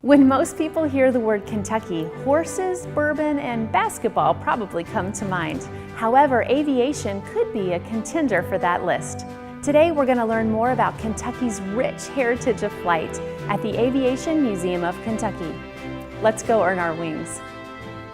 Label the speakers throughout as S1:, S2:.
S1: When most people hear the word Kentucky, horses, bourbon, and basketball probably come to mind. However, aviation could be a contender for that list. Today, we're going to learn more about Kentucky's rich heritage of flight at the Aviation Museum of Kentucky. Let's go earn our wings.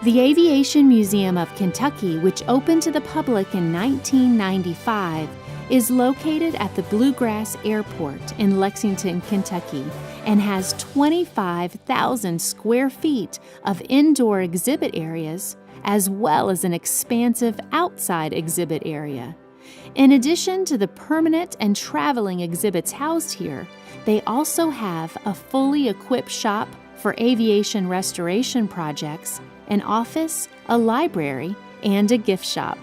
S1: The Aviation Museum of Kentucky, which opened to the public in 1995, is located at the Bluegrass Airport in Lexington, Kentucky, and has 25,000 square feet of indoor exhibit areas, as well as an expansive outside exhibit area. In addition to the permanent and traveling exhibits housed here, they also have a fully equipped shop for aviation restoration projects, an office, a library, and a gift shop.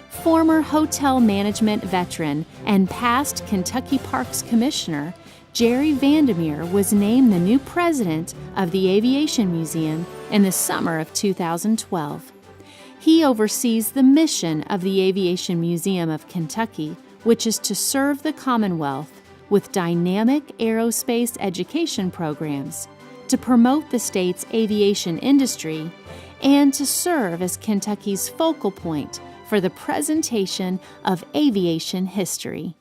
S1: Former hotel management veteran and past Kentucky Parks Commissioner Jerry Vandermeer was named the new president of the Aviation Museum in the summer of 2012. He oversees the mission of the Aviation Museum of Kentucky, which is to serve the Commonwealth with dynamic aerospace education programs, to promote the state's aviation industry, and to serve as Kentucky's focal point for the presentation of aviation history.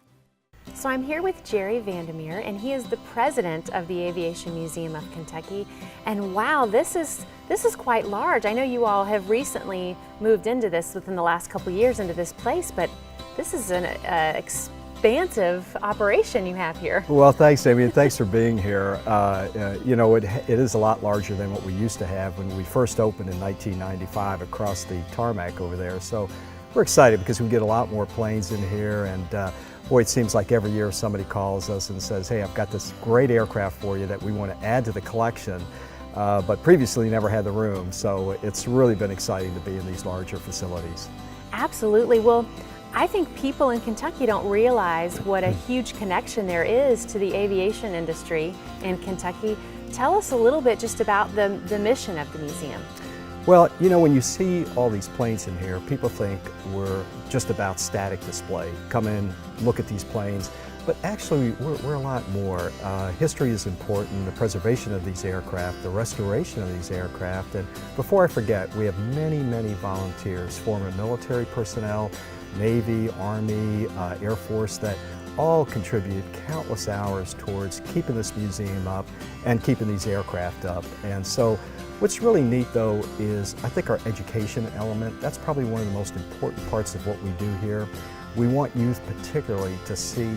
S1: So I'm here with Jerry Vandermeer, and he is the president of the Aviation Museum of Kentucky. And wow, this is quite large. I know you all have recently moved into this within the last couple of years into this place, but this is an expansive operation you have here.
S2: Well, thanks, Amy, and thanks for being here. You know, it is a lot larger than what we used to have when we first opened in 1995 across the tarmac over there. So we're excited because we get a lot more planes in here, and boy, it seems like every year somebody calls us and says, hey, I've got this great aircraft for you that we want to add to the collection, but previously never had the room. So it's really been exciting to be in these larger facilities.
S1: Absolutely. Well, I think people in Kentucky don't realize what a huge connection there is to the aviation industry in Kentucky. Tell us a little bit just about the mission of the museum.
S2: Well, you know, when you see all these planes in here, people think we're just about static display. Come in, look at these planes, but actually we're a lot more. History is important, the preservation of these aircraft, the restoration of these aircraft, and before I forget, we have many, many volunteers, former military personnel, Navy, Army, Air Force, that all contribute countless hours towards keeping this museum up and keeping these aircraft up. And so what's really neat though is I think our education element, that's probably one of the most important parts of what we do here. We want youth particularly to see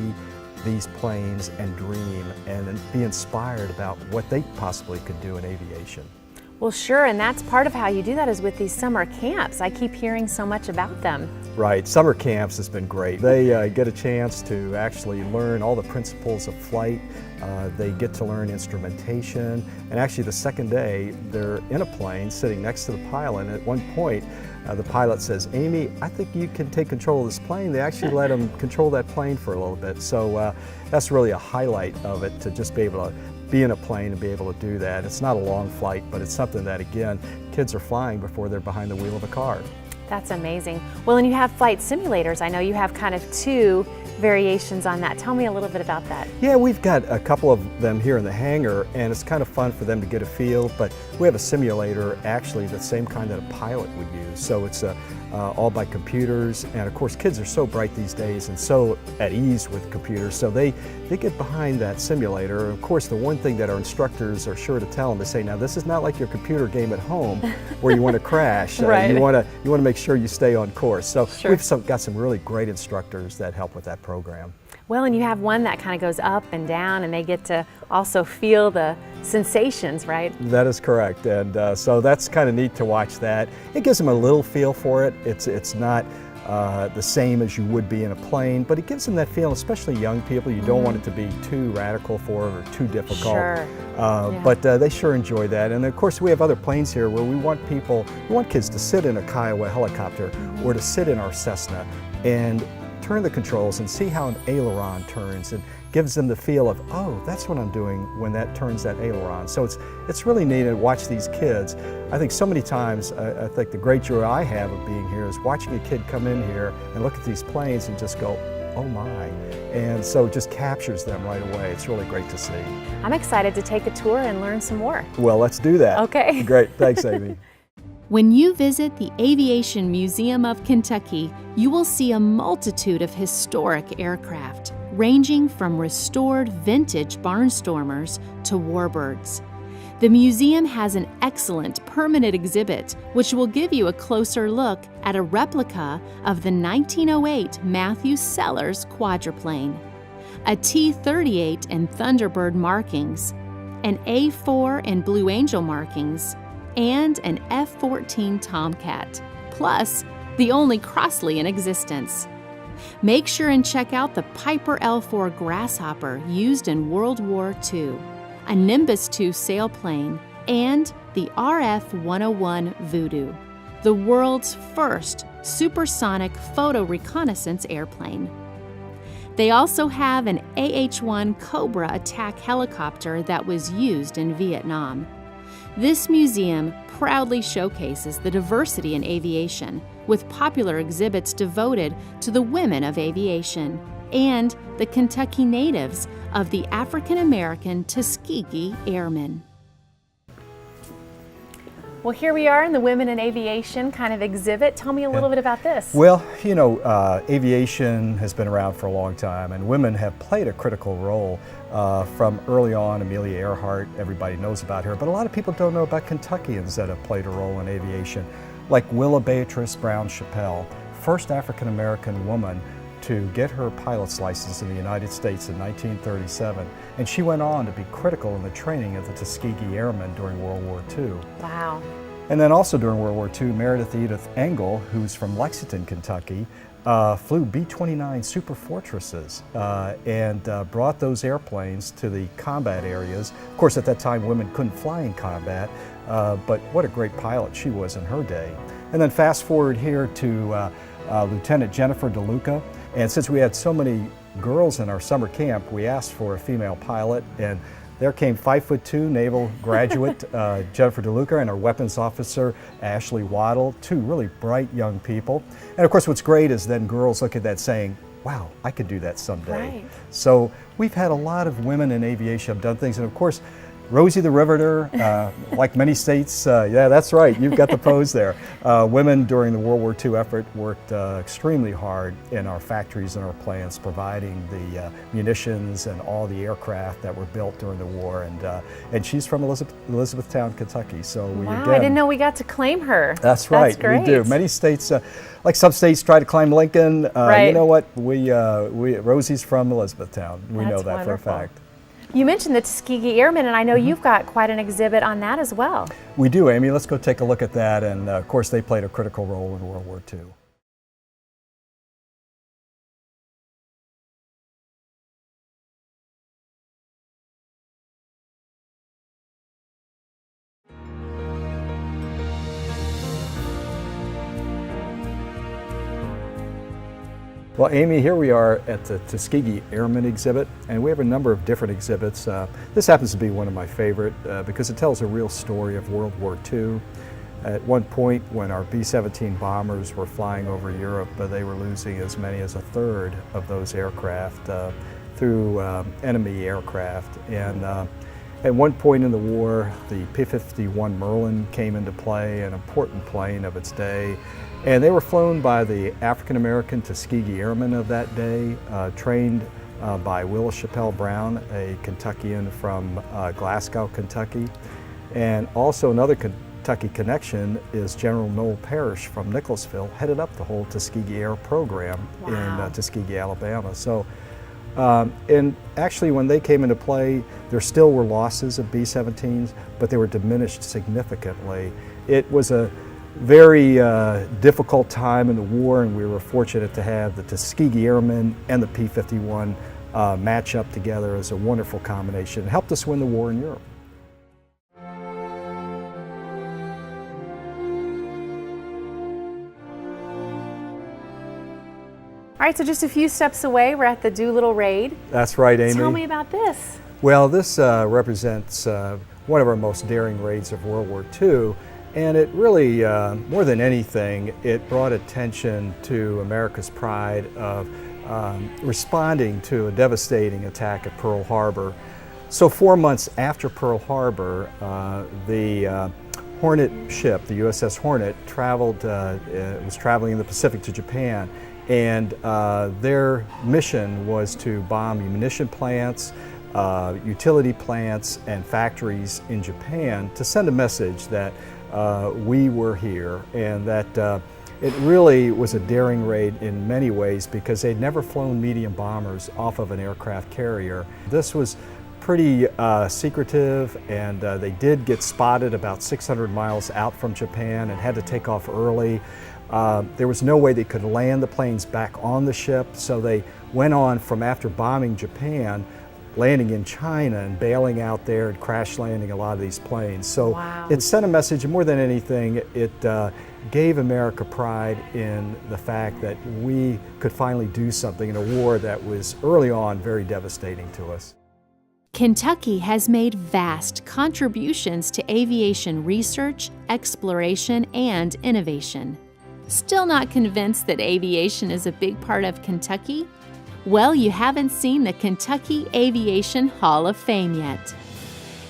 S2: these planes and dream and be inspired about what they possibly could do in aviation.
S1: Well, sure, and that's part of how you do that is with these summer camps. I keep hearing so much about them.
S2: Right, summer camps has been great. They get a chance to actually learn all the principles of flight. They get to learn instrumentation, and actually the second day they're in a plane sitting next to the pilot, and at one point the pilot says, Amy, I think you can take control of this plane. They actually let them control that plane for a little bit. So that's really a highlight of it, to just be able to be in a plane and be able to do that. It's not a long flight, but it's something that, again, kids are flying before they're behind the wheel of a car.
S1: That's amazing. Well, and you have flight simulators. I know you have kind of two variations on that. Tell me a little bit about that.
S2: Yeah, we've got a couple of them here in the hangar, and it's kind of fun for them to get a feel, but we have a simulator, actually the same kind that a pilot would use. So it's all by computers, and of course kids are so bright these days and so at ease with computers, so they get behind that simulator. Of course, the one thing that our instructors are sure to tell them is say, now this is not like your computer game at home where you want to crash.
S1: Right.
S2: You want to make sure you stay on course. So
S1: sure.
S2: We've got some really great instructors that help with that program.
S1: Well, and you have one that kind of goes up and down, and they get to also feel the sensations, right?
S2: That is correct, and so that's kind of neat to watch that. It gives them a little feel for it. It's not the same as you would be in a plane, but it gives them that feel, especially young people. You don't want it to be too radical for them or too difficult.
S1: Sure.
S2: But they sure enjoy that. And of course, we have other planes here where we want kids to sit in a Kiowa helicopter or to sit in our Cessna and turn the controls and see how an aileron turns, and gives them the feel of, oh, that's what I'm doing when that turns that aileron. So it's really neat to watch these kids. I think so many times, I think the great joy I have of being here is watching a kid come in here and look at these planes and just go, oh my. And so it just captures them right away. It's really great to see.
S1: I'm excited to take a tour and learn some more.
S2: Well, let's do that.
S1: Okay.
S2: Great. Thanks, Amy.
S1: When you visit the Aviation Museum of Kentucky, you will see a multitude of historic aircraft, ranging from restored vintage barnstormers to warbirds. The museum has an excellent permanent exhibit, which will give you a closer look at a replica of the 1908 Matthew Sellers quadruplane, a T-38 and Thunderbird markings, an A-4 and Blue Angel markings, and an F-14 Tomcat, plus the only Crossley in existence. Make sure and check out the Piper L-4 Grasshopper used in World War II, a Nimbus 2 sailplane, and the RF-101 Voodoo, the world's first supersonic photo reconnaissance airplane. They also have an AH-1 Cobra attack helicopter that was used in Vietnam. This museum proudly showcases the diversity in aviation, with popular exhibits devoted to the women of aviation and the Kentucky natives of the African-American Tuskegee Airmen. Well, here we are in the Women in Aviation kind of exhibit. Tell me a little bit about this.
S2: Well, you know, aviation has been around for a long time, and women have played a critical role from early on. Amelia Earhart, everybody knows about her, but a lot of people don't know about Kentuckians that have played a role in aviation, like Willa Beatrice Brown Chappell, first African-American woman to get her pilot's license in the United States in 1937, and she went on to be critical in the training of the Tuskegee Airmen during World War II.
S1: Wow.
S2: And then also during World War II, Meredith Edith Engel, who's from Lexington, Kentucky, flew B-29 Super Fortresses and brought those airplanes to the combat areas. Of course, at that time, women couldn't fly in combat, but what a great pilot she was in her day. And then fast forward here to Lieutenant Jennifer DeLuca. And since we had so many girls in our summer camp, we asked for a female pilot, and there came 5'2" naval graduate Jennifer DeLuca and our weapons officer Ashley Waddle, two really bright young people. And of course what's great is then girls look at that saying, wow, I could do that someday.
S1: Right.
S2: So we've had a lot of women in aviation have done things, and of course Rosie the Riveter, like many states, yeah, that's right, you've got the pose there. Women during the World War II effort worked extremely hard in our factories and our plants, providing the munitions and all the aircraft that were built during the war. And she's from Elizabethtown, Kentucky. So we
S1: wow,
S2: again,
S1: I didn't know we got to claim her.
S2: That's right,
S1: That's great.
S2: we do. Many states, like some states try to climb Lincoln.
S1: Right.
S2: You know what? Rosie's from Elizabethtown. We
S1: That's
S2: know that
S1: wonderful.
S2: for a fact.
S1: You mentioned the Tuskegee Airmen, and I know you've got quite an exhibit on that as well.
S2: We do, Amy. Let's go take a look at that. And of course, they played a critical role in World War II. Well, Amy, here we are at the Tuskegee Airmen exhibit, and we have a number of different exhibits. This happens to be one of my favorite because it tells a real story of World War II. At one point, when our B-17 bombers were flying over Europe, they were losing as many as a third of those aircraft through enemy aircraft. And at one point in the war, the P-51 Merlin came into play, an important plane of its day. And they were flown by the African-American Tuskegee Airmen of that day, trained by Willa Chappell Brown, a Kentuckian from Glasgow, Kentucky. And also another Kentucky connection is General Noel Parrish from Nicholasville, headed up the whole Tuskegee Air program in Tuskegee, Alabama. So, and actually when they came into play, there still were losses of B-17s, but they were diminished significantly. It was a very difficult time in the war, and we were fortunate to have the Tuskegee Airmen and the P-51 match up together as a wonderful combination. It helped us win the war in Europe.
S1: All right, so just a few steps away, we're at the Doolittle Raid.
S2: That's right, Amy.
S1: Tell me about this.
S2: Well, this represents one of our most daring raids of World War II. And it really, more than anything, it brought attention to America's pride of responding to a devastating attack at Pearl Harbor. So 4 months after Pearl Harbor, the Hornet ship, the USS Hornet, was traveling in the Pacific to Japan, and their mission was to bomb munition plants, utility plants, and factories in Japan to send a message that we were here, and that it really was a daring raid in many ways because they'd never flown medium bombers off of an aircraft carrier. This was pretty secretive, and they did get spotted about 600 miles out from Japan and had to take off early. There was no way they could land the planes back on the ship, so they went on from after bombing Japan, landing in China and bailing out there and crash landing a lot of these planes. So
S1: wow.
S2: It sent a message, and more than anything, it gave America pride in the fact that we could finally do something in a war that was early on very devastating to us.
S1: Kentucky has made vast contributions to aviation research, exploration, and innovation. Still not convinced that aviation is a big part of Kentucky? Well, you haven't seen the Kentucky Aviation Hall of Fame yet.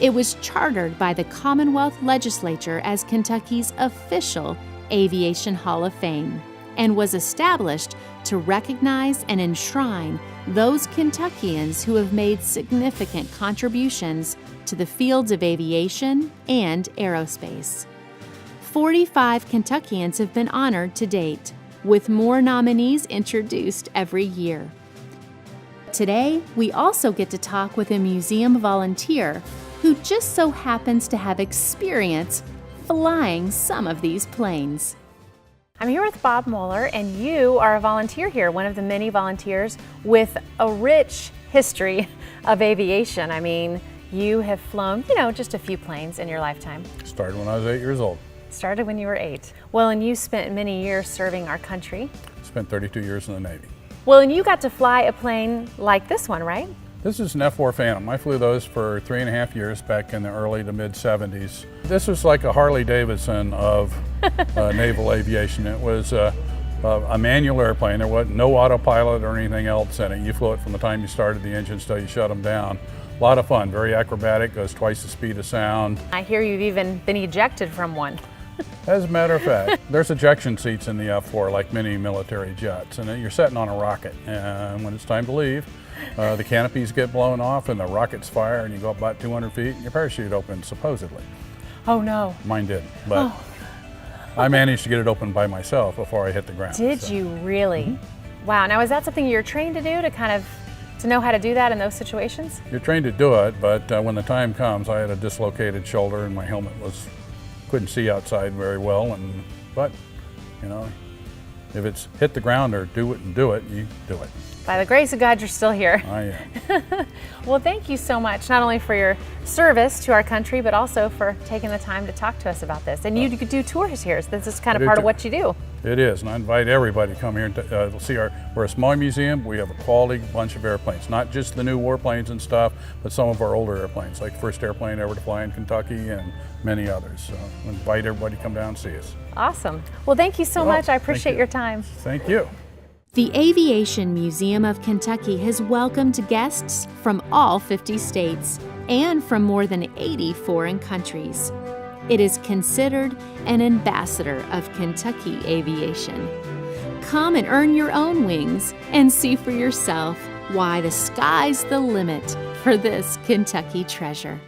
S1: It was chartered by the Commonwealth Legislature as Kentucky's official Aviation Hall of Fame and was established to recognize and enshrine those Kentuckians who have made significant contributions to the fields of aviation and aerospace. 45 Kentuckians have been honored to date, with more nominees introduced every year. Today, we also get to talk with a museum volunteer who just so happens to have experience flying some of these planes. I'm here with Bob Moeller, and you are a volunteer here, one of the many volunteers with a rich history of aviation. I mean, you have flown, just a few planes in your lifetime.
S3: Started when I was 8 years old.
S1: Started when you were 8. Well, and you spent many years serving our country.
S3: Spent 32 years in the Navy.
S1: Well, and you got to fly a plane like this one, right?
S3: This is an F-4 Phantom. I flew those for 3.5 years back in the early to mid 70s. This was like a Harley Davidson of naval aviation. It was a manual airplane. There wasn't no autopilot or anything else in it. You flew it from the time you started the engines till you shut them down. A lot of fun, very acrobatic, goes twice the speed of sound.
S1: I hear you've even been ejected from one.
S3: As a matter of fact, there's ejection seats in the F-4 like many military jets, and you're sitting on a rocket, and when it's time to leave, the canopies get blown off and the rockets fire and you go up about 200 feet and your parachute opens, supposedly.
S1: Oh no.
S3: Mine didn't, but I managed to get it open by myself before I hit the ground.
S1: Did you really? Mm-hmm. Wow, now is that something you're trained to do, to know how to do that in those situations?
S3: You're trained to do it, but when the time comes, I had a dislocated shoulder and my helmet couldn't see outside very well, but if it's hit the ground or do it, you do it.
S1: By the grace of God, you're still here.
S3: I am.
S1: Well, thank you so much, not only for your service to our country, but also for taking the time to talk to us about this. And you could do tours here, so this is kind of part of what you do.
S3: It is, and I invite everybody to come here and see we're a small museum. We have a quality bunch of airplanes, not just the new warplanes and stuff, but some of our older airplanes, like the first airplane ever to fly in Kentucky and many others. So I invite everybody to come down and see us.
S1: Awesome. Well, thank you so much. I appreciate your time.
S3: Thank you.
S1: The Aviation Museum of Kentucky has welcomed guests from all 50 states and from more than 80 foreign countries. It is considered an ambassador of Kentucky aviation. Come and earn your own wings and see for yourself why the sky's the limit for this Kentucky treasure.